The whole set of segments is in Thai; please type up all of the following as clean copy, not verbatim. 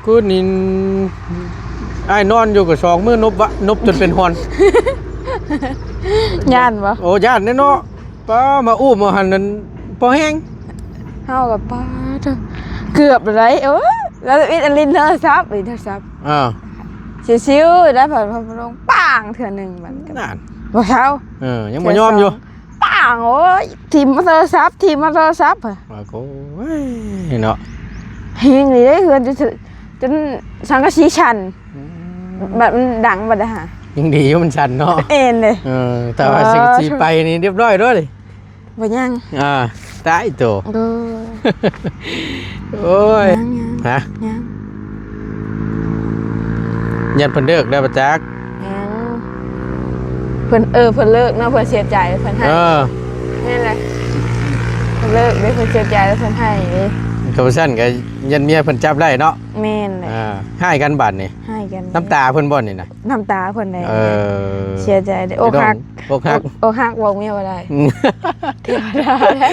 คืนนี้ไอ้นอนอยู่กับ2มื้อนบวะนบจนเป็นฮอน ย่านบ่ โอ้ย่านแน่เนาะป้ามาอู้มาหันนั้นพอแห้ง เฮากับป้าเถอะเกือบเลยแล้วอินลินเธอซับอีเธอซับชิวๆได้ผ่านพลงปังเถื่อนึงมันก็ นั่น บ่เช้า ยังบ่ยอมอยู่ ปังโอ้ยทีมมาโทรศัพท์ทีมมาโทรศัพท์เหรอ โอ้ยเนาะ เฮงเลยเด้เฮือนจนสังกะสีชันแบบมันดังบัดน่ะฮะ ยังดีอยู่มันชันเนาะ เอ็นเลย แต่ว่าสิไปนี่เรียบร้อยเด้อดิ บ่ยัง ตายโต โอ้ย ฮะ ยัง ยันเพิ่นเลิกได้บ่จัก เพิ่นเพิ่นเลิกเนาะเพิ่นเสียใจเพิ่นให้นี่แหละเพิ่นเลิกได้เพิ่นเสียใจแล้วเพิ่นให้เด้ เขาซั่นก็ยันเมียเพิ่นจับได้เนาะ แม่นเลย ให้กันบัดนี่ ให้กัน น้ำตาเพิ่นบ่นี่น่ะ น้ำตาเพิ่นได้ เ เสียใจเด้อกหัก อกหัก อกหักบอกเมียบ่ได้เทวดาแท้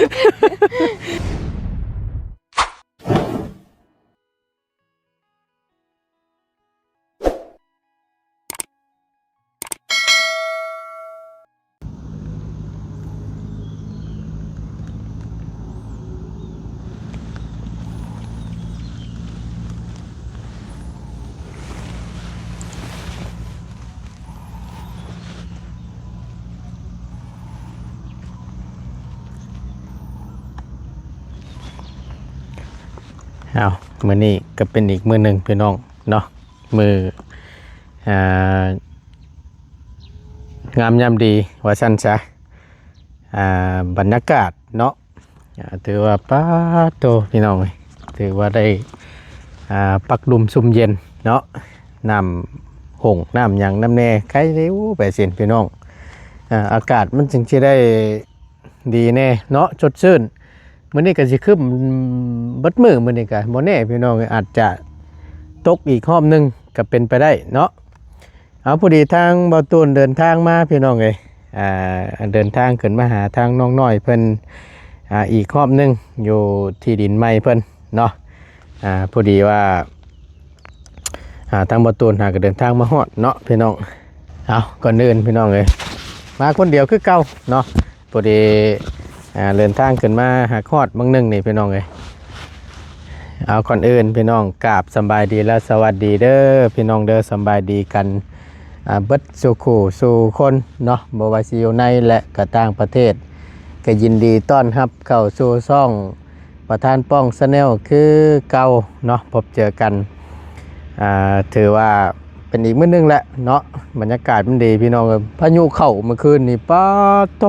เอามื้อนี้ก็เป็นอีกมื้อหนึ่งพี่น้องเนาะมื้องามยามดีว่าซั่นซะบรรยากาศเนาะถือว่าป้าโตพี่น้องถือว่าได้ปักดุมซุ่มเย็นเนาะน้ำหงน้ำหยังน้ำแน่ไกลเร็วไปสิพี่น้องอากาศมันจึงสิได้ดีแน่เนาะสดชื่นมื้อนี้ก็สิคึมเบิดมื้อมื้อนี้ก็บ่แน่พี่น้องอาจจะตกอีกรอบนึงก็เป็นไปได้เนาะเอาพอดีทางบ่ตูนเดินทางมาพี่น้องเอ้ยเดินทางขึ้นมาหาทางน้องน้อยเพิ่นอีกรอบนึงอยู่ที่ดินใหม่เพิ่นเนาะพอดีว่าทางบ่ตูนก็เดินทางมาฮอดเนาะพี่น้องเอาก่อนอื่นพี่น้องเอ้ยมาคนเดียวคือเก่าเนาะพอดีเดินทางขึ้นมาหาคอดบางนึงนี่พี่น้องเลยเอาก่อนอื่นพี่น้องกราบสบายดีและสวัสดีเด้อพี่น้องเด้อสบายดีกันเบิดสู่คู่สู่คนเนาะบ่ว่าสิอยู่ในและก็ต่างประเทศก็ยินดีต้อนรับเข้าสู่ช่องประธานป้องชาแนลคือเก่าเนาะพบเจอกันถือว่าเป็นอีกมื้อนึงแหละเนาะบรรยากาศมันดีพี่น้องพายุเข้าเมื่อคืนนี่ป๊าดโต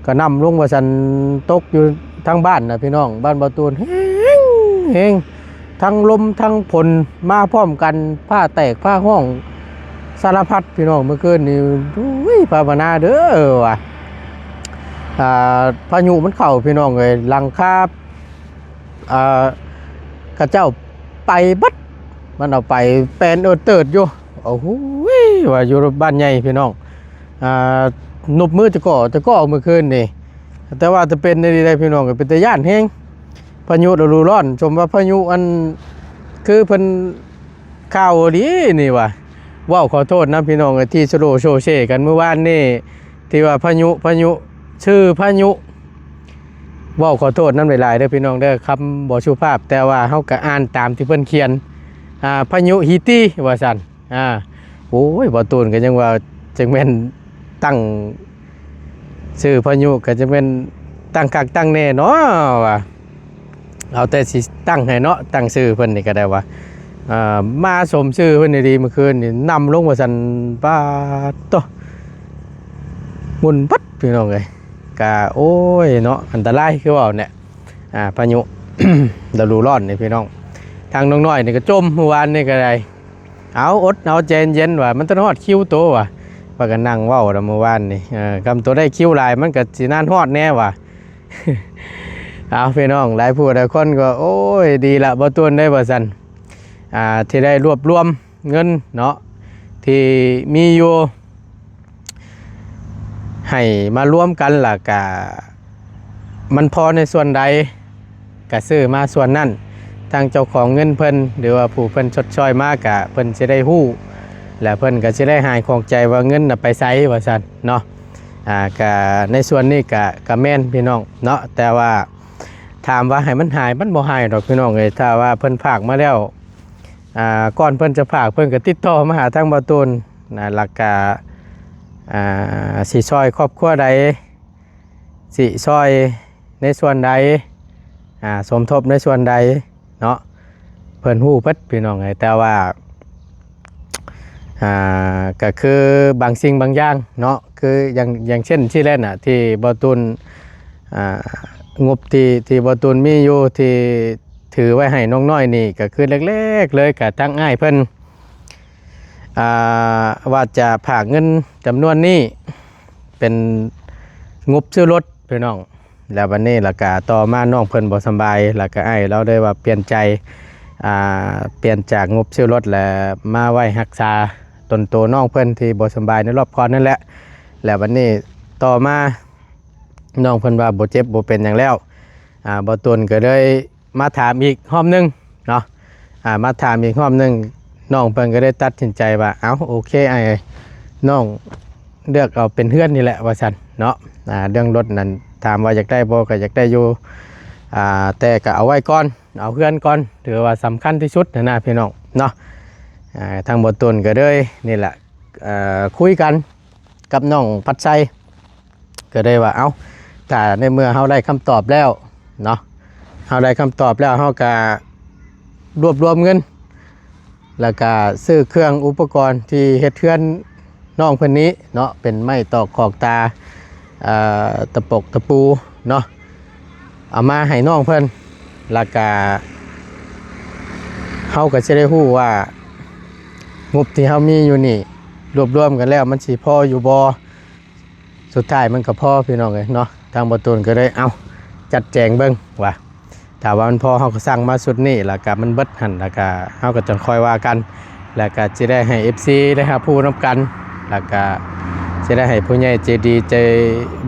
ก็นำลงว่าฉันตกอยู่ทั้งบ้านนะพี่น้องบ้านบ่ตูนเฮงทั้งลมทั้งฝนมาพร้อมกันผ้าแตกผ้าห้องสารพัดพี่น้องเมื่อคืนนี่ภาวนาเด้อว่ะพายุมันเข้าพี่น้องเลยหลังคาข้าเจ้าไปบัดมันเอาไปเป็นเติดอยู่โอ้โหว่าอยู่บ้านใหญ่พี่น้องนบมือจะก่อเมื่อคืนนี่แต่ว่าจะเป็นในใดพี่น้องก็เป็นตะย่านแห้งพายุฤดูร้อนชมว่าพายุอันคือเพิ่นข่าวดีนี่ว่ะว้าวขอโทษนะพี่น้องที่สโลโชเชกันเมื่อวานนี่ที่ว่าพายุชื่อพายุว้าวขอโทษน้ำหลายๆเด้อพี่น้องเด้อคำบ่สุภาพแต่ว่าเฮาก็อ่านตามที่เพิ่นเขียนพายุฮิตี้ว่าซั่นโอ้ยบ่ตูนก็ยังว่าจังแม่นตั้งชื่อพายุก็จะเป็นตั้งคักตั้งแน่เนาะว่าเอาแต่สิตั้งให้เนาะตั้งชื่อเพิ่นนี่ก็ได้ว่ามาสมชื่อเพิ่นดีเมื่อคืนนี่นำลงว่าซั่นป้าโตหมุนปัดพี่น้องเอ้ยกะโอ้ยเนาะอันตรายคือว่าเนี่ยพายุ ฤดูร้อนนี่พี่น้องทางน้องน้อยนี่ก็จมเมื่อวานนี่ก็ได้เอาอดเอาใจเย็นว่ามันต้องฮอดคิวโตว่ะว่ากันนั่งเว้าเมื่อวานนี่คำตัวได้คิวลายมันก็สินานฮอดแน่ว่ะ เอาพี่น้องหลายผู้หลายคนก็โอ้ยดีละบ่ต้นได้บ่ซั่นที่ได้รวบรวมเงินเนาะที่มีอยู่ให้มารวมกันล่ะกะมันพอในส่วนใดก็ซื้อมาส่วนนั้น ทางเจ้าของเงินเพิ่นหรือว่าผู้เพิ่นชดช้อยมากะเพิ่นสิได้ฮู้และเพิ่นก็สิได้หายของใจว่าเงินน่ะไปไสว่าซั่นเนาะก็ในส่วนนี้ก็แม่นพี่น้องเนาะแต่ว่าถามว่าให้มันหายมันบ่หายดอกพี่น้องเอ้ยถ้าว่าเพิ่นฝากมาแล้วก่อนเพิ่นจะฝากเพิ่นก็ติดต่อมาหาทางบ่ตูนหลักกะสิซอยครอบครัวใดสิซอยในส่วนใดสมทบในส่วนใดเนาะเพิ่นฮู้เพิ่นพี่น้องไงแต่ว่าก็คือบางสิ่งบางอย่างเนาะคืออย่างเช่นที่แรกน่ะที่บ่ตูนงบที่บ่ตูนมีอยู่ที่ถือไว้ให้น้องน้อยนี่ก็คือเล็กๆเลยก็ตั้งอ้ายเพิ่นว่าจะฝากเงินจำนวนนี้เป็นงบซื้อรถพี่น้องแล้ววันนี้แล้วก็ต่อมาน้องเพิ่นบ่สบายแล้วก็อ้ายเราได้ว่าเปลี่ยนใจเปลี่ยนจากงบซื้อรถแล้วมาไว้รักษาตนโตน้องเพิ่นที่บ่สบายในรอบก่อนนั่นแหละแล้ววันนี้ต่อมาน้องเพิ่นว่าบ่เจ็บบ่เป็นหยังแล้วบ่ตนก็เลยมาถามอีกรอบนึงเนาะมาถามอีกรอบนึงน้องเพิ่นก็ได้ตัดสินใจว่าเอ้าโอเคไอ้น้องเลือกเอาเป็นเพื่อนนี่แหละว่าซั่นเนาะเรื่องรถนั้นถามว่าอยากได้บ่ก็อยากได้อยู่แต่ก็เอาไว้ก่อนเอาเพื่อนก่อนถือว่าสำคัญที่สุดนะพี่น้องเนาะทางบ่ตนก็เลยนี่แหละคุยกันกับน้องพัดไซก็ได้ว่าเอ้าถ้าในเมื่อเฮาได้คำตอบแล้วเนาะเฮาได้คำตอบแล้วเฮาก็รวบรวมเงินแล้วก็ซื้อเครื่องอุปกรณ์ที่เฮ็ดเทือนน้องเพิ่นนี้เนาะเป็นไม้ตอกขอกตาตะปกตะปูเนาะเอามาให้น้องเพิ่นแล้วก็เฮาก็สิได้ฮู้ว่างบที่เฮามีอยู่นี่รวบรวมกันแล้วมันสิพออยู่บ่สุดท้ายมันก็พอพี่น้องเอ้ยเนาะทางบ่ตูนก็ได้เอาจัดแจงเบิ่งว่าถ้าว่ามันพอเฮาก็สั่งมาสุดนี้แล้วก็มันเบิดหั่นแล้วก็เฮาก็จะค่อยว่ากันแล้วก็สิได้ให้ FC ได้รับผู้นํกันแล้วก็สิได้ให้ผู้ใหญ่ใจดีใจ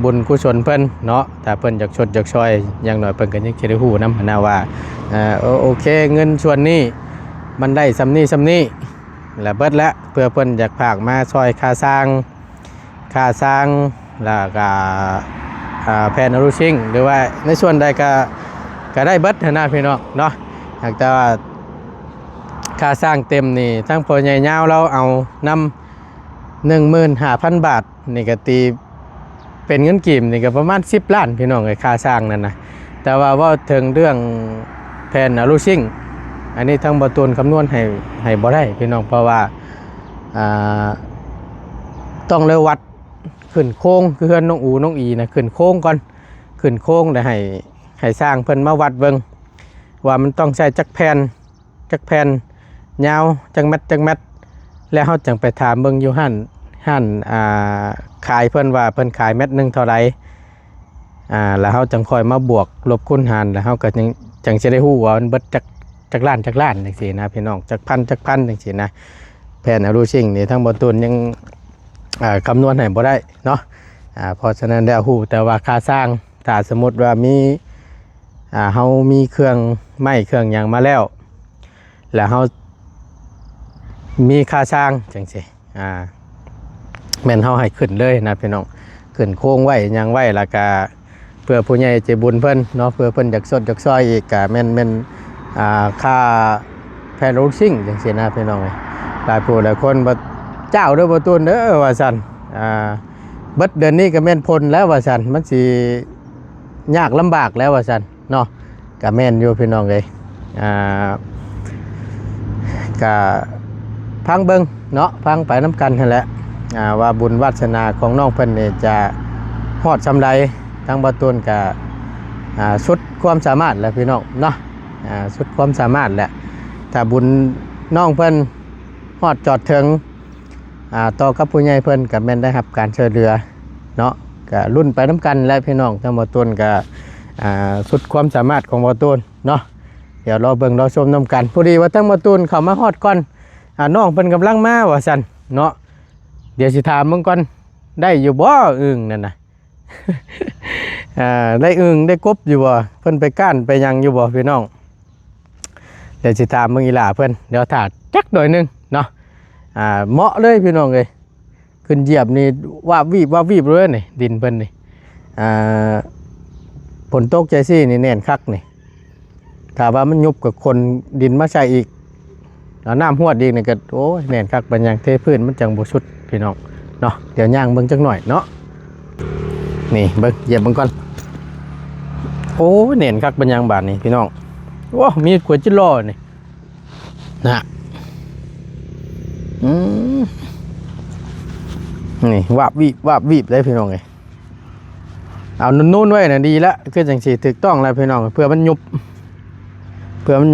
บุญกุศลเพิ่นเนาะถ้าเพิ่นอยากชดอยากช่วยอย่างน้อยเพิ่นก็ยังสิได้ฮู้นำนะว่าโอเคเงินส่วนนี้มันได้ซำนี้แล้วเบิดแล้วเพื่อเพิ่นอยากฝากมาช่วยค่าสร้างแล้วก็แผนอรูชิงหรือว่าในส่วนใดก็ได้เบิดนะพี่น้องเนาะหากแต่ว่าค่าสร้างเต็มนี่ทั้งพ่อใหญ่ยาวเราเอานำ 15,000 บาทนี่ก็ตีเป็นเงินกีบนี่ก็ประมาณ10 ล้านพี่น้องไอ้ค่าสร้างนั่นนะแต่ว่าถึงเรื่องแผนอรูชิงอันนี้ทั้งบ่ตูนคำนวณให้บ่ได้พี่น้องเพราะว่าต้องเลยวัดขึ้นโค้งคือเฮือนน้องอูน้องอีนะขึ้นโค้งก่อนขึ้นโค้งได้ให้สร้างเพิ่นมาวัดเบิ่งว่ามันต้องใช้จักแผ่นยาวจักเม็ดแล้วเฮาจังไปถามเบิ่งอยู่หั่นขายเพิ่นว่าเพิ่นขายเม็ดนึงเท่าใดแล้วเฮาจังค่อยมาบวกลบคูณหารแล้วเฮาก็จังสิได้ฮู้ว่ามันเบิดจักล้านจังซี่นะพี่น้องจักพันจังซี่นะแผนอรูชิงนี่ทั้งบ่ตูนยังคำนวณให้บ่ได้เนาะเพราะฉะนั้นแล้วฮู้แต่ว่าค่าสร้างถ้าสมมุติว่ามีเฮามีเครื่องไม้เครื่องหยังมาแล้วเฮามีค่าสร้างจังซี่แม่นเฮาให้ขึ้นเลยนะพี่น้องขึ้นโค้งไว้หยังไว้แล้วก็เพื่อผู้ใหญ่ใจบุญเพิ่นเนาะเพื่อเพิ่นอยากสดอยากซอยอีกก็แม่นค่าแพนรูชิ่งจังซี่นะพี่น้องหลายผู้หลายคนบ่เจ้าเด้อบ่ตูนเด้อว่าซั่นเบิดเดือนนี้ก็แม่นพ้นแล้วว่าซั่นมันสิยากลำบากแล้วว่าซั่นเนาะก็แม่นอยู่พี่น้องเอ้ยก็พังเบิ่งเนาะพังไปน้ำกันนั่นแหละว่าบุญวาสนาของน้องเพิ่นนี่จะฮอดซำใดทั้งบ่ตูนก็สุดความสามารถแล้วพี่น้องเนาะสุดความสามารถแหละถ้าบุญน้องเพิ่นฮอดจอดถึงต่อกับผู้ใหญ่เพิ่นก็แม่นได้รับการช่วยเหลือเนาะก็รุ่นไปน้ำกันและพี่น้องทั้งบ่ตูนก็สุดความสามารถของบ่ตูนเนาะเดี๋ยวรอเบิ่งรอชมน้ำกันพอดีว่าทั้งบ่ตูนเข้ามาฮอดก่อนน้องเพิ่นกำลังมาว่าซั่นเนาะเดี๋ยวสิถามมึงก่อนได้อยู่บ่อึ่งนั่นน่ะ ได้อึ่งได้กบอยู่บ่เพิ่นไปก้านไปยังอยู่บ่พี่น้อง เดี๋ยวสิถามมึงอีหล่าเพิ่นเดี๋ยวถาจักหน่อยหนึงเนาะเหมาะเลยพี่น้องเอ้ยขึ้นเหยียบนี่ว่าบวีบเลยนี่ดินเพิ่นนี่ฝนตกใจซี่นี่แน่นคักนี่ถ้าว่ามันยุบกับคนดินมาใส่อีกแล้วน้ำหวดอีกนี่ก็โอ้ยแน่นคักบันยังเทพื้นมันจังบ่ชุดพี่น้องเนาะเดี๋ยวย่างเบิ่งจักหน่อยเนาะนี่เบิ่งเหยียบเบิ่งก่อนโอ้ยแน่นคักบันยังบาดนี่พี่น้องโอ้มีขวดจิล้อนี่นะนี่วาบวีบเลยพี่น้องเอ้ยเอานุ่นๆไว้น่ะดีละคือจังซี่ถูกต้องแล้วพี่น้องเพื่อมันยุบเพื่อมัน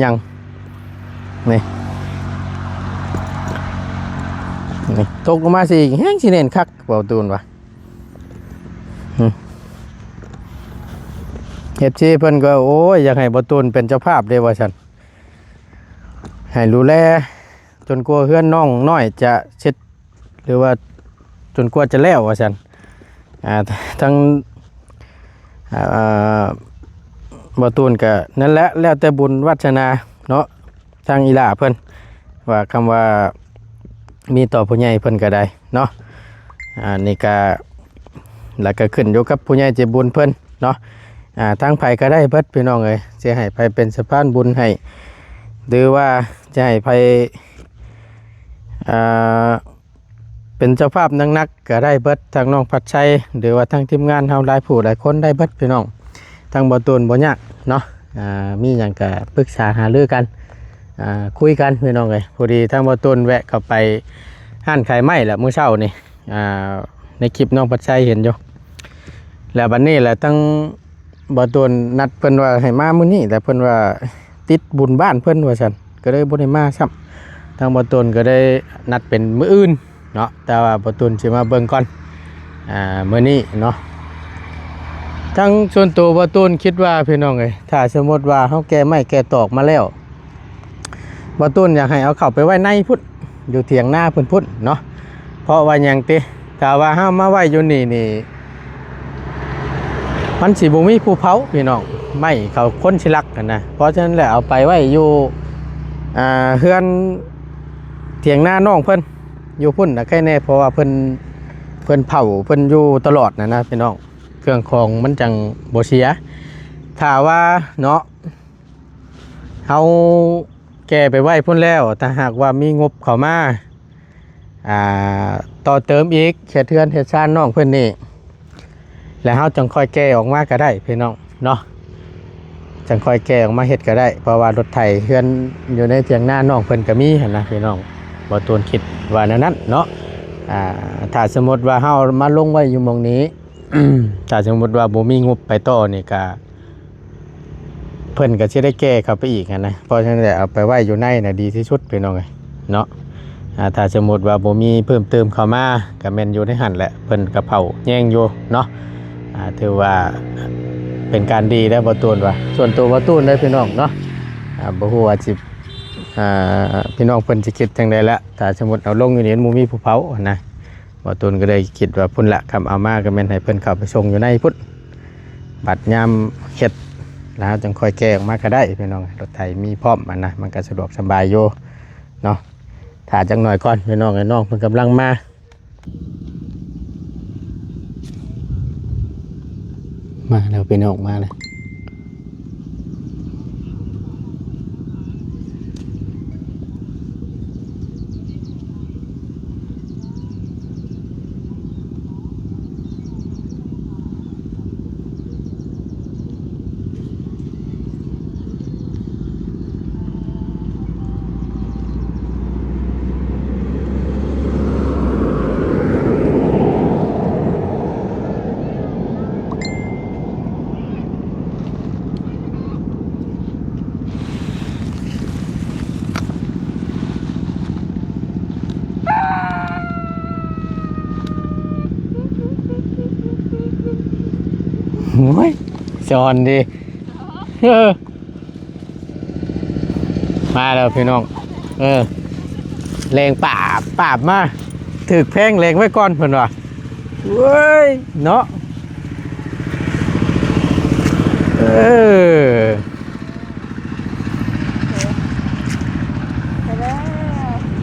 ยังนี่ตกลงมาสิแห้งสิเน่นคักเบาตูนวะเฮ็ดชีเพิ่นก็โอ้ยอยากให้เบาตูนเป็นเจ้าภาพเด้ว่าซั่นให้ดูแลจนกลัวเฮือนน้องน้อยจะเช็ดหรือว่าจนกลัวจะแล้วว่าซั่นทั้งเบาตูนก็นั่นแหละแล้วแต่บุญวัฒนาเนาะทางอีหล่าเพิ่นว่าคำว่ามีต่อผู้ใหญ่เพิ่นก็ได้เนาะนี่ก็แล้วก็ขึ้นอยู่กับผู้ใหญ่ใจบุญเพิ่นเนาะทางไผก็ได้เบิดพี่น้องเอ้ยสิให้ไผเป็นสะพานบุญให้หรือว่าจะให้ไผเป็นเจ้าภาพนักก็ได้เบิดทางน้องพัดชัยหรือว่าทางทีมงานเฮาหลายผู้หลายคนได้เบิดพี่น้องทางบ่ตูนบ่ยากเนาะมีหยังก็ปรึกษาหารือกันคุยกันพี่น้องเอ้ยพอดีทางบ่ตูนแวะเข้าไปห้านขายไม้แหละมื้อเช้านี่ในคลิปน้องพัดชัยเห็นอยู่แล้วบัดนี้แหละทั้งบ่ตูนนัดเพิ่นว่าให้มามื้อนี้แต่เพิ่นว่าติดบุญบ้านเพิ่นว่าซั่นก็เลยบ่ได้มาซ้ำทางบ่ตูนก็ได้นัดเป็นมื้ออื่นเนาะแต่ว่าบ่ตูนสิมาเบิ่งก่อนมื้อนี้เนาะทั้งส่วนตัวบ่ตูนคิดว่าพี่น้องเอ้ยถ้าสมมติว่าเฮาแก้ไม้แก้ตอกมาแล้วบ่ตูนอยากให้เอาเข้าไปไว้ในพุ่นอยู่เถียงหน้าพุ่นเนาะเพราะว่าหยังติถ้าว่าเฮามาไว้อยู่นี่มันสิบ่มีผู้เผาพี่น้องไม่เขาคนสิรักกันนะเพราะฉะนั้นแหละเอาไปไว้อยู่เฮือนเถียงหน้าน้องเพิ่นอยู่พุ่นน่ะแค่แน่เพราะว่าเพิ่นเผาเพิ่นอยู่ตลอดนะพี่น้องเครื่องของมันจังบ่เสียถ้าว่าเนาะเฮาแก้ไปไว้พุ่นแล้วถ้าหากว่ามีงบเข้ามาต่อเติมอีกเฮ็ดเทือนเฮ็ดชานน้องเพิ่นนี่แล้วเฮาจังค่อยแก้ออกมาก็ได้พี่น้องเนาะจังค่อยแก้ออกมาเฮ็ดก็ได้เพราะว่ารถไถเฮือนอยู่ในเถียงหน้าน้องเพิ่นก็มีหั่นนะพี่น้องบ่ตูนคิดว่าแนวนั้นเนาะถ้าสมมติว่าเฮามาลงไว้อยู่หม้องนี้ ถ้าสมมติว่าบ่มีงบไปต่อนี่ก็เพิ่นก็สิได้แก้เข้าไปอีกนะเพราะฉะนั้นเอาไปไว้อยู่ในน่ะดีที่สุดพี่น้องเอ้ยเนาะถ้าสมมติว่าบ่มีเพิ่มเติมเข้ามาก็แม่นอยู่ในหั่นแหละเพิ่นก็เผาแย่งอยู่เนาะถือว่าเป็นการดีแล้วบ่ตูนว่าส่วนตัวบ่ตูนได้พี่น้องเนาะบ่ฮู้ว่าสิพี่น้องเพิ่นสิคิดจังได๋ละถ้าสมมุติเอาลงอยู่นี่บ่มีผู้เผานะบ่ตูนก็ได้คิดว่าพุ่นละคำเอามาก็แม่นให้เพิ่นเข้าไปส่งอยู่ในพุ่นบัดยามเฮ็ดแล้วจังค่อยแก้ออกมาก็ได้พี่น้องรถไถมีพร้อมนะมันก็สะดวกสบายอยู่เนาะถ้าจังหน่อยก่อนพี่น้องไอ้น้องเพิ่นกำลังมาแล้วพี่น้องมาเลยโอ้ยจอนดีมาแล้วพี่น้องแรงป่าบมาถึกแพงแรงไว้ก่อนเพิ่นว่าเว้ยเนาะ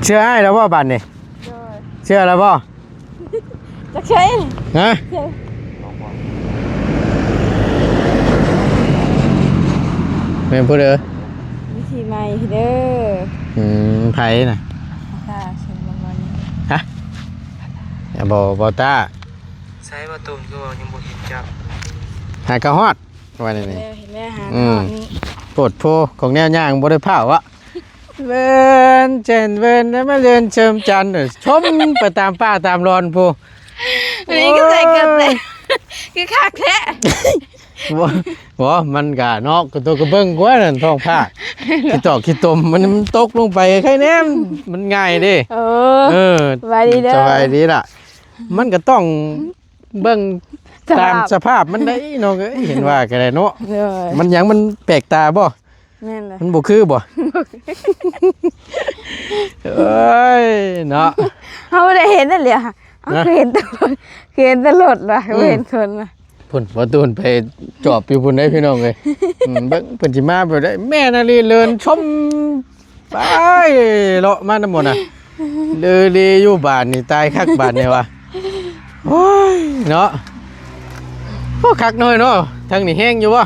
เชื่อให้แล้วบ่บัดนี่ โดย เชื่อแล้วบ่ จักใช่ ฮะแม่นพูดเด้อ วิธีใหม่เด้อ ไผน่ะ ค่ะเชิญรางวัล ฮะอย่าบ่ตา ใช้ประตูก็ยังบ่เห็นจับ หากระฮอดว่านี่ เห็น นี่ แม่หาตอนนี้ โปรดโพของแนวย่างบ่ได้เผาวะเวินเจนเวินแล้วมาเรียนเชิมจันทร์ชมไปตามป้าตามรอนพู อันนี้ก็ใส่เกินเลยคือคักแท้ บ่มันกะเนาะกระตัวกระเบิ้งกว่านั่นท้องผ้าขี้ตอกขี้ตมมันตกลงไปแค่แนมมันง่ายเด้ เออสบายดีเด้อ สบายดีล่ะ มันก็ต้องเบิ่งตามสภาพมันได้เนาะเอ้ยเห็นว่าก็ได้เนาะ เลย มันหยังมันแปลกตาบ่ แม่นเลย มันบ่คือบ่เอ้ยเนาะ เขาไม่ได้เห็นนั่นเลยค่ะเขาเคยเห็นตลอดเคยเห็นตลอดเลยไม่เห็นคนเลย พุ่นบ่ตูนไปจอบอยู่พุ่นได้พี่น้องเอ้ยเบิ่งเพิ่นสิมาบ่ได้แม่นาลีเลินชมไปเลาะมานำหมดน่ะเลยอยู่บ้านนี่ตายคักบ้านนี่ว่ะโอ้ยเนาะโอ้คักน้อยเนาะทางนี้แห้งอยู่บ่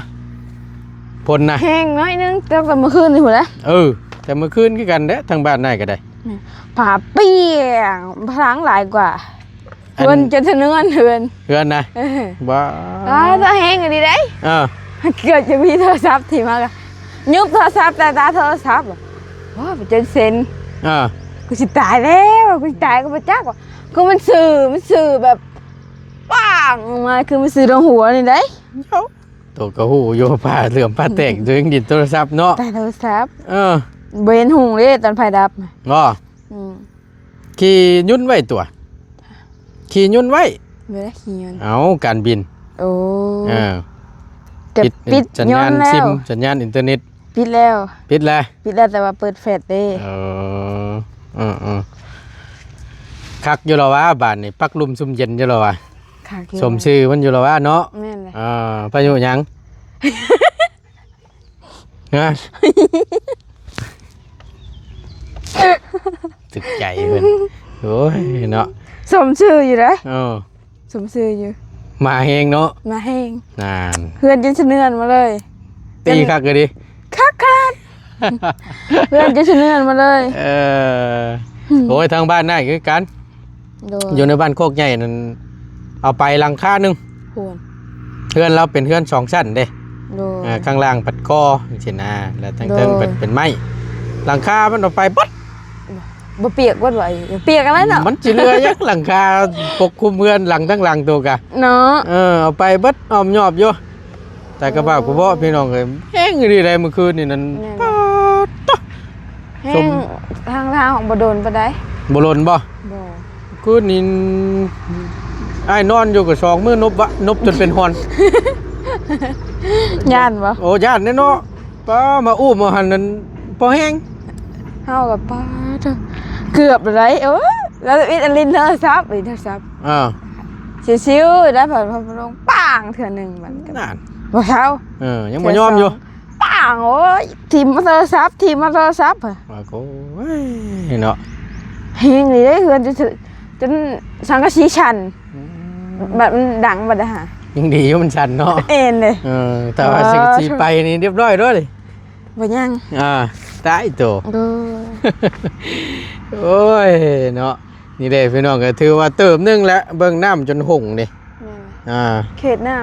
พ่นน่ะ แห้งน้อยนึงตั้งแต่เมื่อคืนนี่หัวแล้ว แต่เมื่อคืนคือกันเด้ทางบ้านนายก็ได้ ผ่าเปียงพลังหลายกว่าเฮือนจนทะเนื้อนเฮือน เฮือนนะว้า ถ้าแห้งกันดีได้ เกิดจะมีโทรศัพท์ที่มากยุบโทรศัพท์แต่ตาโทรศัพท์ว้าจนเซนกูจะตายแล้วกูจะตายก็ไม่จักว่าคือมันสื่อแบบปังมาคือมันสื่อตรงหัวนี่ได้ ตัวกระหูโยผ้าเหลื่อมผ้าแตกตัวยังดินโทรศัพท์เนาะ แต่โทรศัพท์ เ เบนหุงเลยตอนไฟดับ ก็ขี่ยุ่นไว้ตัวขี่ยุ่นไว้ เวลาขี่ยนต์ เอาการบิน โอ้ ปิด ปิด สัญ ย ญาน ณ ต์แล้ ซิ ว มสัญญาณอินเทอร์เน็ต ปิดแล้ว ปิดแล้ว ปิดแล้วแต่ว่าเปิดแฟลชได้ คักอยู่แล้ววะบ้านนี่ปักลุมซุ่มเย็นอยู่แล้ววะ ค่ะ สมชื่อมันอยู่แล้ววะเนาะ แม่นเลย พายุหยังฮะตึกใจเพิ่นโอ้ยเนาะ สมชื่ออยู่นะ สมชื่ออยู่ มาเฮงเนาะ มาแห้ง นาน เพื่อนจนเสนือนมาเลย ตีคักเลยดิ คักเพื่อนจนเสนือนมาเลย โอ้ยทางบ้านได้คือกัน อยู่ในบ้านโคกใหญ่นั่นเอาไปหลังคาหนึง โหน เพื่อนเราเป็นเพื่อน2ชั้นเด้ โดย ข้างล่างปัดกอเช่นนะแล้วทั้ง โด เทิ ย งเป็นไม้หลังคามันเอาไปปัด บ่เปียกบ่ไหวเปียกอะไรเนาะ มันจิเรือยักหลังคาปกคลุมเพื่อนหลังทั้งหลังตัวกะ เนาะ เอาไปบัดอ้อมยอบอยู่แต่กระบะกูบอกพี่น้องเลยแห้งดีเลยเมื่อคืนนี่นั่นป๊าดต๊ะ แห้งทางของบ่โดนปะได้ บ่หล่นบ่ บ่ คืนนี้ไอ้ายนอนอยู่กับสองมือนบวะนบจนเป็นฮอน ย่านบ่ โอ้ย่านแน่เนาะป้ามาอู้มาหันนั่นพอแห้ง เฮากับป้าเด้อเกือบไรแล้วอีอันลินโทรศัพท์อีโทรศัพท์ชิวๆได้ผ่านพลงปังเทื่อนึงมันก็ นั่น บ่เช้า ยังบ่ยอมอยู่ ปังโอ้ยทีมมาโทรศัพท์ ว่าโอ้ยเนาะ เฮงนี่ได้เฮือนจนสังกะสีชันแบบมันดังบัดนะฮะ ยังดีอยู่มันชันเนาะ เอ็นเลย แต่ว่าสิไปนี่เรียบร้อยด้วยเลย บ่ยัง ตายตัว ดู โอ้ยเนาะนี่เด้พี่น้องก็ถือว่าเติมนึงแล้วเบิ่งน้ำจนหงนี่เขตน้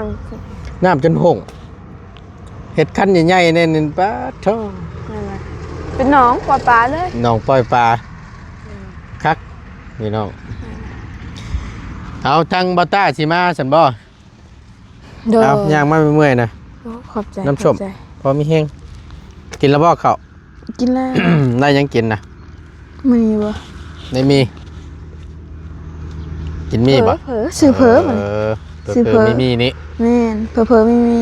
น้ำจนหงเห็ดคันใหญ่ๆเนี่ยป้าโธ่ ำเป็นหนองปลาปลาเลย น้องปล่อยปลาคักพี่น้องเอาทางบาต้าสิมาสันบ่ ดู เอาย่างมาเมื่อยๆนะ ขอบใจ น้ำส้ม พอมีแห้งกินแล้วบ่เขา กินแล้ว ได้ยังกินนะ มีบ่ ได้มีกินมีบ่ เผลอซื้อเผลอมัน ซื้อเผลอ มีมีนี่ แม่นเผลอไม่มี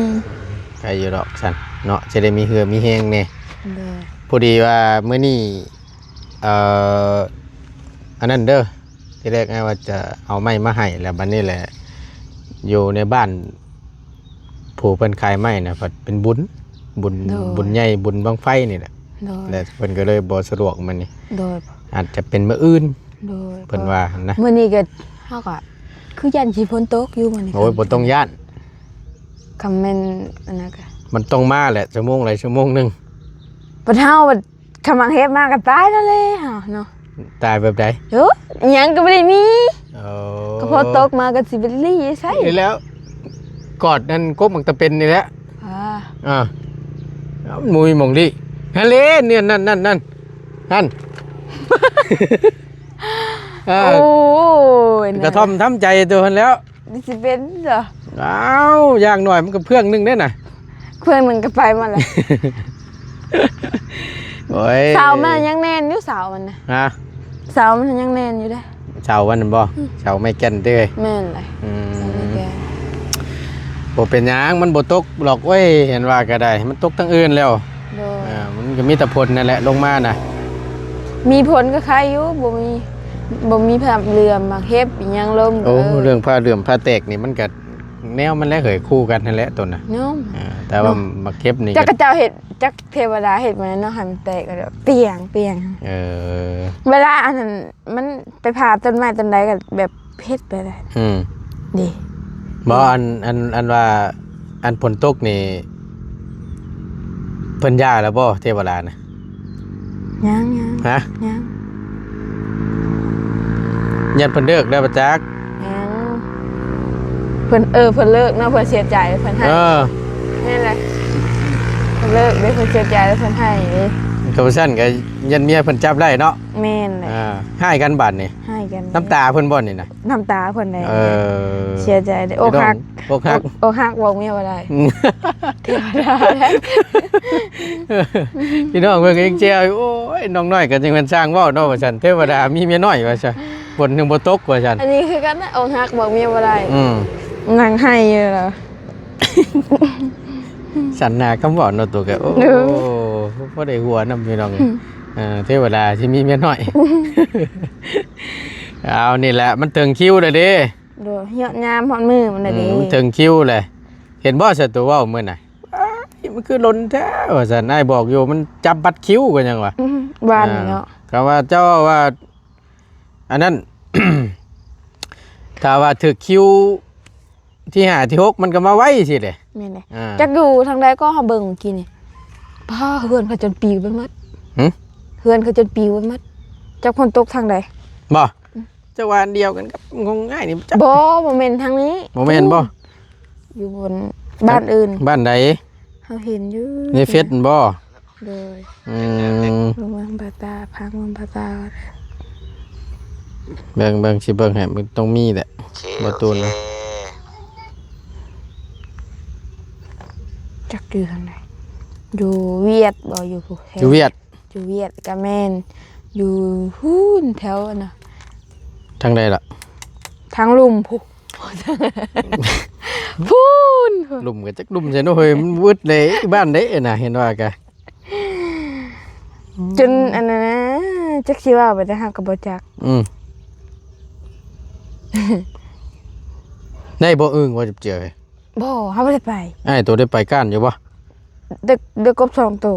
ใครอยู่ดอกสันเนาะจะได้มีเหือมีแห้งเนี่ย เด้อ พอดีว่าเมื่อนี้อันนั้นเด้อที่แรกไงว่าจะเอาไม้มาให้แล้วบัดนี้แหละอยู่ในบ้านผู้เพิ่นขายไม้นะเป็นบุญใหญ่บุญบังไฟนี่แหละ โดย แล้วเพิ่นก็เลยบ่สะดวกมันนี่ โดย อาจจะเป็นมื้ออื่น โดย เพิ่นว่านะ มื้อนี้ก็เฮาก็คือยันสิฝนตกอยู่มื้อนี้ โอ้ยบ่ต้องย่าน คำแม่นอันนั้นก็ มันต้องมาแหละชั่วโมงหลายชั่วโมงหนึง บ่เฮาบ่กำลังเฮ็ดมาก็ตายแล้วเลยเฮาเนาะ ตายแบบใด โอ้อิหยังก็บ่ได้มี โอ้ ก็พอตกมาก็สิไปลี่ใส่ นี่แล้วกอดนั่นกบมันตะเป็นนี่แหละ อ่า เอามุยหมองดิฮัลโหลเนี่ยนั่นนั่น อ่า โอ้ย กระท่อมทำใจตัวมันแล้ว ดิสิเป็นเหรอ อ้าวอย่างหน่อยมันก็เพื่องนึงได้น่ะ เครื่องหนึงก็ไปมาแล้ว โอ้ย สาวมันยังแน่นอยู่สาวมันนะ ฮะ สาวมันยังแน่นอยู่เด้ เช้าวันนั้นบ่เช้าไม่แก่นเด้อ แม่นเลย อื ไม่ ม แก บ่เป็นหยังมันบ่ตกหรอกเว้ยเห็นว่าก็ได้ มันตกทั้งอื่นแล้ว โดย มันก็มีแต่ผลนั่นแหละลงมาน่ะ มีผลก็ใครอยู่บ่มีภาพเรือมาเฮ็บอีหยังลม โอ้เรื่องผ้าเหลื่อมผ้าแตกนี่มันก็แนวมันแล้วเหยคู่กันนั่นแหละตัวน่ะ เนาะ แต่ว่ามาเก็บนี่ จัก ก็ กระเจ้าเฮ็ดจักเทวดาเฮ็ดมาเนาะให้มันแตกก็แบบเปียง เออ เวลาอันนั้นมันไปผ่าต้นไม้ต้นใดก็แบบเฮ็ดไปเลย อืม ดิ บ่อันว่าอันฝนตกนี่เพิ่นย่าแล้วบ่เทวดาน่ะ ยัง ฮะ ยัง ยันเพิ่นเลิกแล้วประจักษ์ ยังเพิ่นเพิ่นเลิกเนาะเพิ่นเสียใจเพิ่นให้ เออ นั่นแหละเพิ่นเลิกได้เพิ่นเสียใจแล้วเพิ่นให้เด้ ก็บ่ซั่นก็ยันเมียเพิ่นจับได้เนาะ แม่นเลย ให้กันบาดนี่ ให้กัน น้ำตาเพิ่นบ่นี่น่ะ น้ำตาเพิ่นได้ เออ เสียใจเด้อกหัก อกหัก อกหักบอกเมียว่าได้เทวดาได้ พี่น้องเพิ่นก็ยังเจียวอยู่โอ้ยน้องน้อยก็จังเพิ่นสร้างเว้าเนาะว่าซั่นเทวดามีเมียน้อยว่าซั่นฝนยังบ่ตกว่าซั่น อันนี้คือกันนะอกหักบอกเมียว่าได้ อืม นั่งให้อยู่เหรอ สันนาคำบอกเนาะตัวแกโอ้ เออ บ่ได้หัวนำพี่น้องเทวดาที่มีเมียน้อย เอานี่แหละมันถึงคิวเลยเด้ โดยยอดยามฮอดมือมันน่ะดิ มันถึงคิวเลย เห็นบ่ซะตัวเว้ามื้อน่ะอ้ายมันคือหล่นแท้ว่าซั่นนายบอกอยู่มันจับบัตรคิวกันยังวะ บ้านนี่เนาะ ก็ว่าเจ้าว่าอันนั้น ถ้าว่าถึกคิวที่5ที่6มันก็มาไว้สิเด้ แม่นเลย อ่า จักอยู่ทางใดก็เฮาเบิ่งเมื่อกี้นี่พ่อเฮือนเขาจนปิวไปหมด หึ เฮือนเขาจนปิวไปหมดจักคนตกทางใด บ่เจ้าว่าอันเดียวกันกับงงง่ายนี่จัก บ่แม่นทางนี้ บ่แม่นบ่ อยู่บนบ้านอื่น บ้านใด เฮาเห็นอยู่ ในเฟซบ่ โดย อืม เมืองบาตาพังเมืองบาตา เบิ่งสิเบิ่งให้มันต้องมีแหละบ่ตูนนะ จักอยู่ทางใดอยู่เวียดบ่อยู่ผู้แถว อยู่เวียด อยู่เวียดก็แม่นอยู่ฮู้นแถวน่ะ ทางใดล่ะ ทางลุ่มพุพูน ลุ่มก็จักลุ่มใช่เนาะเฮ้ยมันวึดเลยบ้านเด้น่ะเห็นว่ากะ จนอันนั้นนะจักสิว่าไปแต่หาก็บ่จัก ได้บ่อึ้งว่าจะเจอ บ่เฮาบ่ได้ไป ไอ้ายตัวได้ไปก้านอยู่บ่ เด็กกบ2ตัว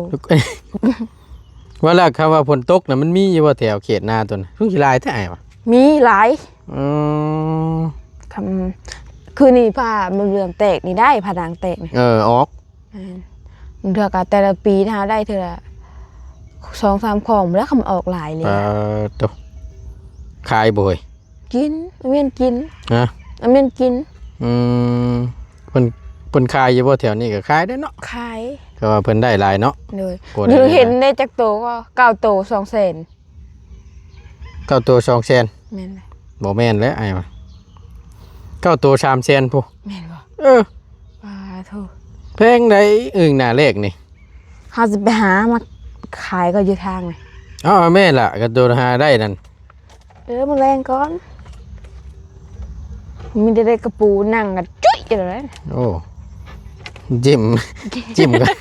ว่าแล้วคำว่าฝนตกน่ะมันมีอยู่บ่แถวเขตนาตัวน่ะทุ่งขี้ลายแท้อ้ายวะ มีหลาย อืม คำคือนี่ผ้ามันเรื่องแตกนี่ได้ผ้าด่างแตกนี่ ออก มันเถื่อก็แต่ละปีนะคะได้เถื่อ2-3ของแล้วคำออกหลายเลย ตัวขายบ่เฮ้ย กินอเมียนกิน ฮะ อเมียนกิน อืมเพิ่นขายอยู่บ่แถวนี้ก็ขายได้เนาะ ขาย ก็ว่าเพิ่นได้หลายเนาะ เลย กดได้ หรือ เลยนะ เห็นได้จากโตก็9โต2แสน เก้าตัว2แสน แม่นเลย บ่แม่นแล้วไอ้วะเก้าตัว3แสนพุ แม่นบ่ ว้าโธ่ แพงได้อึ่งหน้าเลขนี่ เฮาสิไปหามาขายก็อยู่ทางนี่ อ้าวแม่ล่ะก็ตัวหาได้นั่น มันแรงก่อนมีแต่ได้กระปูนั่งกันจุ้ยอยู่เลย โอ้จิ้ม จิ้มกัน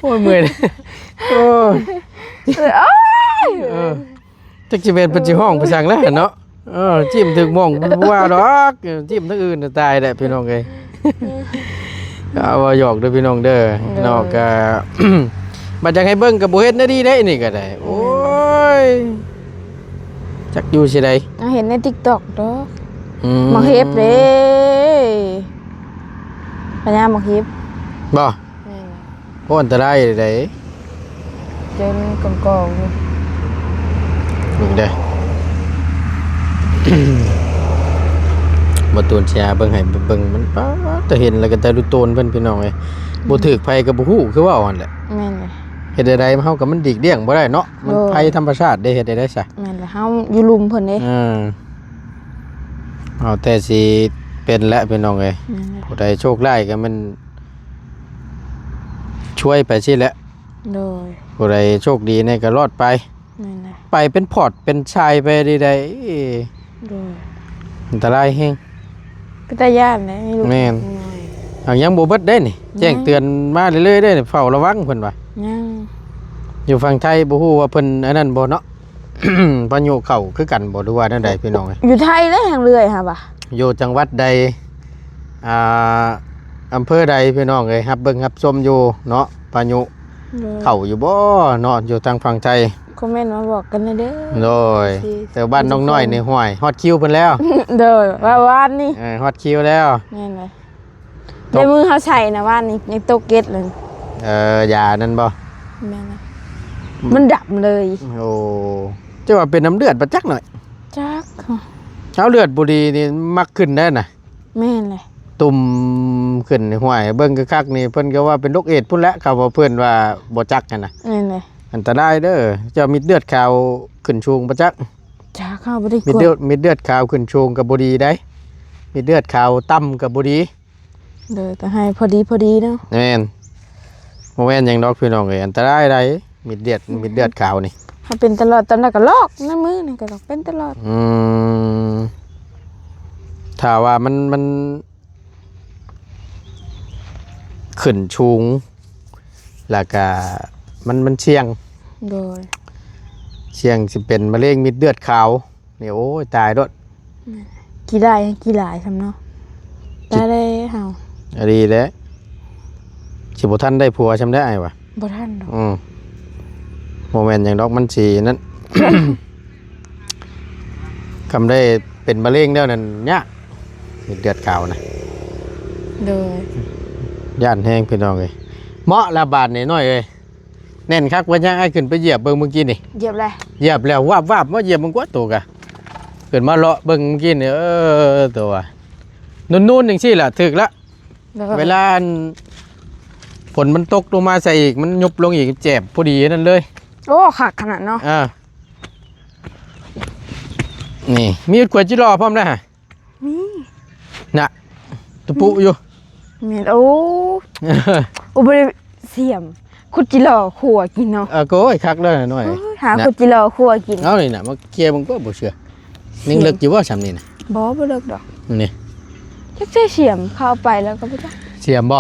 โอ้ยเมื่อยเลยโอ้ย อ้าย จักสิเป็นปัจจุห้องไปสั่งแล้วเนาะจิ้มถึงหม่องว่าดอกจิ้มทั้งอื่นน่ะตายแหละพี่น้องเอ้ย เอาว่าหยอกเด้อพี่น้องเด้อนอกก็ บัดจังให้เบิ่งก็บ่เฮ็ดได้ดีได้นี่ก็ได้โอ้ยจักอยู่สิได้ เห็นใน TikTok เด้อมาเฮ็บเด้ปัญญามาเฮ็บ บ่โอ้อันตรายเด้ เจนกองๆอยู่ มึงเด้อ บ่ตูนเสียเบิ่งให้เบิ่งมันป๊าดแต่เห็นแล้วก็แต่ดูโตนเพิ่นพี่น้องเอ้ยบ่ถูกไผก็บ่ฮู้คือว่าอ่อนแหละ แม่นเลย เฮ็ดได้เฮาก็มันดิกเดี่ยงบ่ได้เนาะมันภัยธรรมชาติได้เฮ็ดได้ซะ แม่นเลยเฮาอยู่ลุมเพิ่นเด้ เอาแต่สิเป็นและพี่น้องเอ้ย แม่นเลย ผู้ใดโชคร้ายก็มันช่วยไปสิแหละ โดย ผู้ใดโชคดีเนี่ยก็รอดไป แม่นเลย ไปเป็นพอร์ตเป็นชายไปได้ โดย อันตรายแฮง ก็ตาย่านเลยไม่รู้ แม่น น้อย เอายังบ่เบิดได้นี่แจ้งเตือนมาเรื่อยๆได้นี่เฝ้าระวังเพิ่นว่า ยัง อยู่ฝั่งไทยบ่ฮู้ว่าเพิ่นอันนั้นบ่เนาะ พายุเข้าคือกันบ่ดูว่านั่นใดพี่น้องเอ้ย อยู่ไทยเลยทางเรื่อยค่ะบ่ะ อยู่จังหวัดใดอ่าอำเภอใดพี่น้องเอ้ยรับเบิ่งรับชมอยู่เนาะพายุเข้าอยู่บ่เนาะอยู่ทางฝั่งไทย คอมเมนต์มาบอกกันนะเด้อ โดยแต่บ้านน้องน้อยนี่ห้วยฮอดคิวเพิ่นแล้ว โดยว่าว่านนี่ ฮอดคิวแล้ว แม่นเลยในมือเขาใส่นะว่านนี่ยังโตเก็ตเลย ยานั่นบ่ แม่นเลยมันดับเลย โอ้จะว่าเป็นน้ำเลือดประจักหน่อย จัก เช้าเลือดบุรีนี่มักขึ้นได้น่ะ แม่นเลย ตุ่มขึ้นในห้วยเบิ่งคักๆนี่เพิ่นก็ว่าเป็นโรคเอดส์พุ่นแหละเขาว่าเพิ่นว่าบ่จักกันน่ะ แม่นเลย อันตรายเด้อเจ้ามีเลือดขาวขึ้นชูงประจัก จักเข้าบ่ได้ มี กด เลือดขาวขึ้นชูงก็บ่ดีได้มีเลือดขาวต่ำก็บ่ดี เด้อแต่ให้พอดีเนาะ แม่นบ่แม่นหยังดอกพี่น้องเอ้ยอันตรายได้มีเลือดขาวนี่ ถ้าเป็นตลอดตอนนั้นก็ลอกในมือนี่ก็ลอกเป็นตลอด ถ้าว่ามันขึ้นชูงแล้วก็มันเสี่ยง โดย เสี่ยงสิเป็นมะเร็งมิดเลือดขาวนี่โอ้ยตายรถ กี่ได้กี่หลายทำเนาะได้เฮา อันนี้แหละสิบ่ทันได้ผัวชำได้ไอ้วะ บ่ทันดอก โมเมนต์อย่างดอกมันสีนั้น คำได้เป็นมะเร็งแล้วนั่นยากมิดเลือดขาวนะ โดย ย่านแห้งพี่น้องเลยเหมาะละบาทนี่น้อยเลยแน่นคักว่ายังไอ้ขึ้นไปเหยียบเบิ่งเมื่อกี้นี่ เหยียบเลย เหยียบแล้ววาบมาเหยียบมันกว่าตัวกะเกิดมาเลาะเบิ่งเมื่อกี้นี่ตัวนุ่นๆอย่างซี่ล่ะถึกละเวลาฝนมันตกลงมาใส่อีกมันยุบลงอีกเจ็บพอดีนั่นเลย โอ้ขักขนาดเนาะ นี่มีขวดจิรอพร้อมนะฮะ มี น่ะตะปุอยู่ แม่นโอ้บ่ได้เสียมคุดจิหล่อขัวกินเนาะ ก็โอ้ยคักเลยหน่อย หาคุดจิหล่อขัวกิน เอานี่น่ะมาเคลียร์มันก็บ่เชื่อนิ่งเลิกอยู่ว่าซำนี่น่ะ บ่เลิกดอก นี่ จักใส่เสียมเข้าไปแล้วก็บ่ได้ เสียมบ่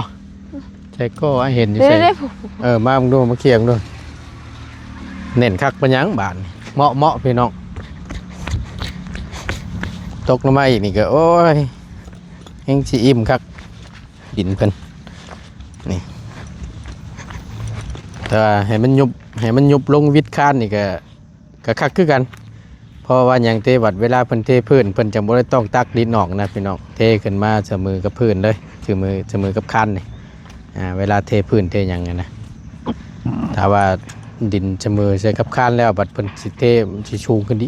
ใช่ก็เห็นอยู่ ได้ ใช่ ได้ มามึงดูมาเคลียร์มึงดูเน่นคักปัญญังบาทนี่เหมาะพี่น้องตกลงมาอีกนี่ก็โอ้ยยังสิอิ่มคักดินเพิ่นนี่แต่ว่าให้มันยุบลงวิดคานนี่ก็คักคือกันเพราะว่าอย่างเทวัดเวลาเพิ่นเทพื้นเพิ่นจังบ่ได้ต้องตักดินออกนะพี่น้องเทขึ้นมาเสมอกับพื้นเลยเสมอกับคานนี่เวลาเทพื้นเทหยังนะถ้าว่าดินเสมอใส่กับคานแล้วบัดเพิ่นสิเทมันสิชูงขึ้นดิ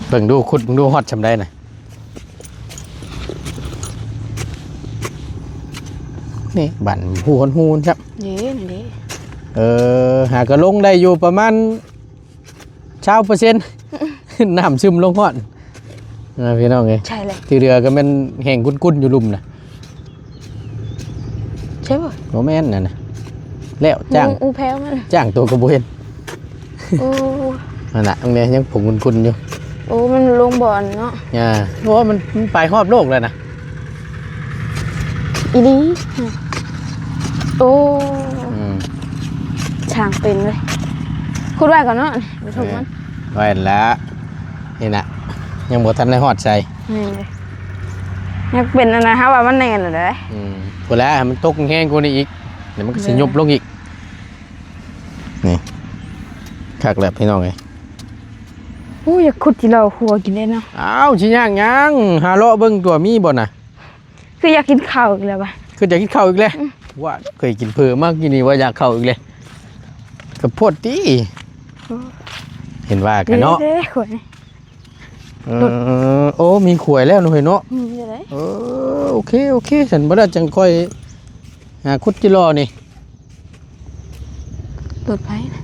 เบิ่งดูขุดเบิ่งดูฮอดชำได้น่ะนี่บั่นหูนครับ เด้นั่นเด้ หากระลงได้อยู่ประมาณ20% น้ำซึมลงฮอดพี่น้องเอ้ย ใช่เลย ที่เรือก็แม่นแห้งกุ้นๆอยู่ลุ่มน่ะ ใช่ป่ะ บ่แม่นน่ะนะแล้วจ้าง อูแพ้วมัน จ้างตัวก็บ่เห็น โอ้ นั่นน่ะตรงนี้ยังผงกุ้นๆอยู่ โอ้มันลงบ่อนเนาะ เพราะว่ามันไปรอบโลกแล้วนะ อีนี้โอ้ อืม ช่างเป็นเลยคุดไว้ก่อนเนาะไปถูกมัน ไว้แล้วนี่น่ะ ยังบ่ทันได้ฮอดใส่ นี่เลยยังเป็นอันนะฮะว่ามันแน่นเลย พุ่นแล้วให้มันตกแห้งกว่านี้อีกเดี๋ยวมันก็สิยุบลงอีกนี่คักแล้วพี่น้องเอ้ย โอ้ยอยากขุดที่เราหัวกินได้เนาะ อ้าวสิย่างยังหาเลาะเบิ่งตัวมีบ่น่ะ คืออยากกินข้าวอีกแล้วป่ะ คืออยากกินข้าวอีกแล้วว่าเคยกินเผือมากกินนี่ว่าอยากข้าวอีกเลยก็โพดติเห็นว่ากันเนาะ เด้ๆขวดนี่ โอ้มีขวยแล้วหน่อยเนาะ มีอะไร โอเคฉันบ่ได้จังค่อยหาคุดจิรอนี่ ตรวจไปนะ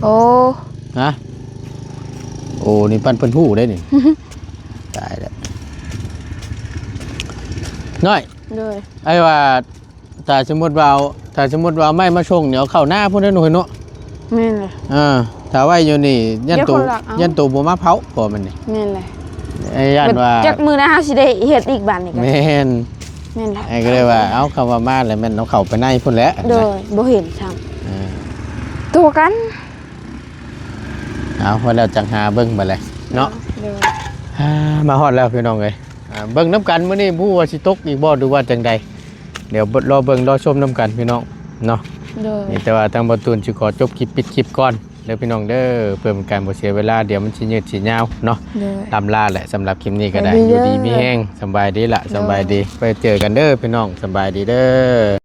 โอ้ ฮะโอ้นี่ปั้นเพิ่นหู้ได้นี่ ตายแล้วน้อย เลย ไอ้ว่าถ้าสมมุติว่าเอาไม้มาชงเดี๋ยวเข้าหน้าพุ่นได้หน่อยเนาะ แม่นเลย ถ้าไว้อยู่นี่ยัน เดี๋ยว ตู คนรักเอายั ยันตูบ่มาเผาพอมันนี่ แม่นเลย ไอ้ยันว่า จักมือนะฮะสิได้เฮ็ดอีกบ้านนี่กัน แม่น แม่นเลย ไอ้ก็เลยว่าเอาคำว่ามาแล้วแม่นเอาเข้าไปในพุ่นแหล้ว โดยบ่เห็นซ้ำตัวกัน เอาพอแล้วจังหาเบิ่งมาเลยเนาะ โดย มาฮอดแล้วพี่น้องเอ้ยเบิ่งน้ำกันมื้อนี้ผู้ว่าสิตกอีกบ่หรือว่าจังใดเดี๋ยวรอเบิ่งรอชมน้ำกันพี่น้องเนาะ โดย นี่แต่ว่าทางบ่ตูนสิขอจบคลิปปิดคลิปก่อนเด้อพี่น้องเด้อเพื่อเป็นการบ่เสียเวลาเดี๋ยวมันสิยืดสิยาวเนาะ โดย ลำลาแหละสำหรับคลิปนี้ก็ได้ สบายดี อยู่ดี เด้อ มีแห้งสำบายดีละสำบายดีไปเจอกันเด้อพี่น้องสำบายดีเด้อ